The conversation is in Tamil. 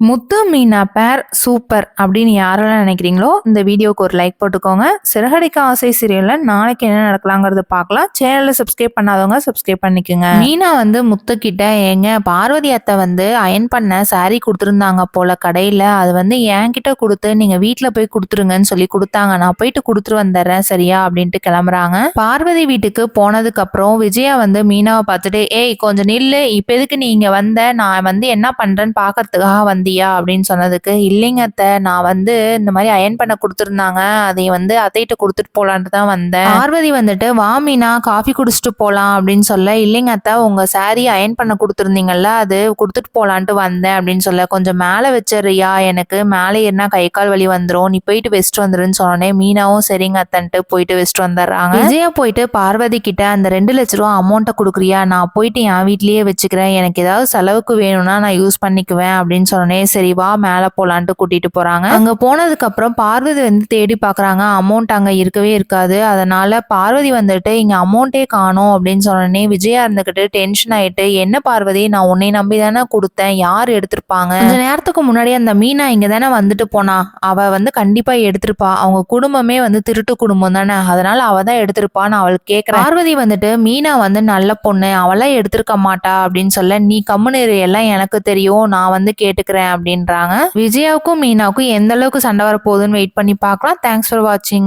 முத்து மீனா பேர் சூப்பர் அப்படின்னு யாரெல்லாம் நினைக்கிறீங்களோ இந்த வீடியோக்கு ஒரு லைக் போட்டுக்கோங்க. சிறகடிக்க ஆசை சீரியல்ல நாளைக்கு என்ன நடக்கலாங்கிறத பார்க்கலாம். சேனலை சப்ஸ்கிரைப் பண்ணாதவங்க சப்ஸ்கிரைப் பண்ணிக்கோங்க. மீனா வந்து முத்து கிட்ட ஏங்க பார்வதி அத்தை வந்து அயன் பண்ண சாரி கொடுத்துருந்தாங்க போல கடையில, அது வந்து என்கிட்ட கொடுத்து நீங்க வீட்டுல போய் கொடுத்துருங்கன்னு சொல்லி கொடுத்தாங்க. நான் போயிட்டு கொடுத்துட்டு வந்துடுறேன் சரியா அப்படின்ட்டு கிளம்புறாங்க. பார்வதி வீட்டுக்கு போனதுக்கு அப்புறம் விஜயா வந்து மீனாவை பார்த்துட்டு ஏய் கொஞ்சம் நில்லு, இப்ப எதுக்கு நீ இங்க வந்த, நான் வந்து என்ன பண்றேன்னு பாக்குறதுக்காக வந்தியா அப்படின்னு சொன்னதுக்கு இல்லைங்க அத்தை, நான் வந்து இந்த மாதிரி அயன் பண்ண கொடுத்துருந்தாங்க, அதை வந்து அத்தைகிட்ட கொடுத்துட்டு போலான்ட்டு தான் வந்தேன். பார்வதி வந்துட்டு வா மீனா காஃபி குடிச்சிட்டு போலாம் அப்படின்னு சொல்ல இல்லைங்க அத்தை உங்க சாரி அயன் பண்ண கொடுத்துருந்தீங்கல்ல அது கொடுத்துட்டு போலான்ட்டு வந்தேன் அப்படின்னு சொல்ல கொஞ்சம் மேலே வச்சிருயா, எனக்கு மேலே ஏறினா கை கால் வலி வந்துடும், நீ போயிட்டு வெஸ்ட் வந்துருன்னு சொன்னோடனே மீனாவும் சரிங்க அத்தன்ட்டு போயிட்டு வெஸ்ட் வந்துடுறாங்க. விஜயா போயிட்டு பார்வதி கிட்ட அந்த 2 லட்ச ரூபா அமௌண்ட்டை கொடுக்குறியா, நான் போயிட்டு என் வீட்லயே வச்சுக்கிறேன், எனக்கு ஏதாவது செலவுக்கு வேணும்னா நான் யூஸ் பண்ணிக்குவேன் அப்படின்னு சொன்னோன்னே சரி வா மேல போலான்ட்டு கூட்டிட்டு போறாங்க. அங்க போனதுக்கு அப்புறம் பார்வதி வந்து தேடி பாக்குறாங்க, அமௌண்ட் அங்க இருக்கவே இருக்காது. அதனால பார்வதி வந்துட்டு இங்க அமௌண்ட்டே காணோம் அப்படின்னு சொன்னோடனே விஜயா இருந்துகிட்டு டென்ஷன் ஆயிட்டு என்ன பார்வதி நான் உன்னை நம்பி தானே கொடுத்தேன், யார் எடுத்திருப்பாங்க, கொஞ்ச நேரத்துக்கு முன்னாடி அந்த மீனா இங்க தானே வந்துட்டு போனா, அவ வந்து கண்டிப்பா எடுத்திருப்பா, அவங்க குடும்பமே வந்து திருட்டு குடும்பம் தானே, அதனால அவ தான் எடுத்திருப்பான்னு அவளுக்கு கேட்கிறேன். பார்வதி வந்துட்டு மீனா வந்து நல்ல பொண்ணு, அவளாம் எடுத்திருக்க மாட்டா அப்படின்னு சொல்ல நீ கம்முனு எல்லாம் எனக்கு தெரியும், நான் வந்து கேட்டுக்கிறேன் அப்படின்றாங்க. விஜயாவுக்கும் மீனாவுக்கும் எந்த அளவுக்கு சண்டை வர போகுதுன்னு வெயிட் பண்ணி பார்க்கலாம். தேங்க்ஸ் ஃபார் வாட்சிங்.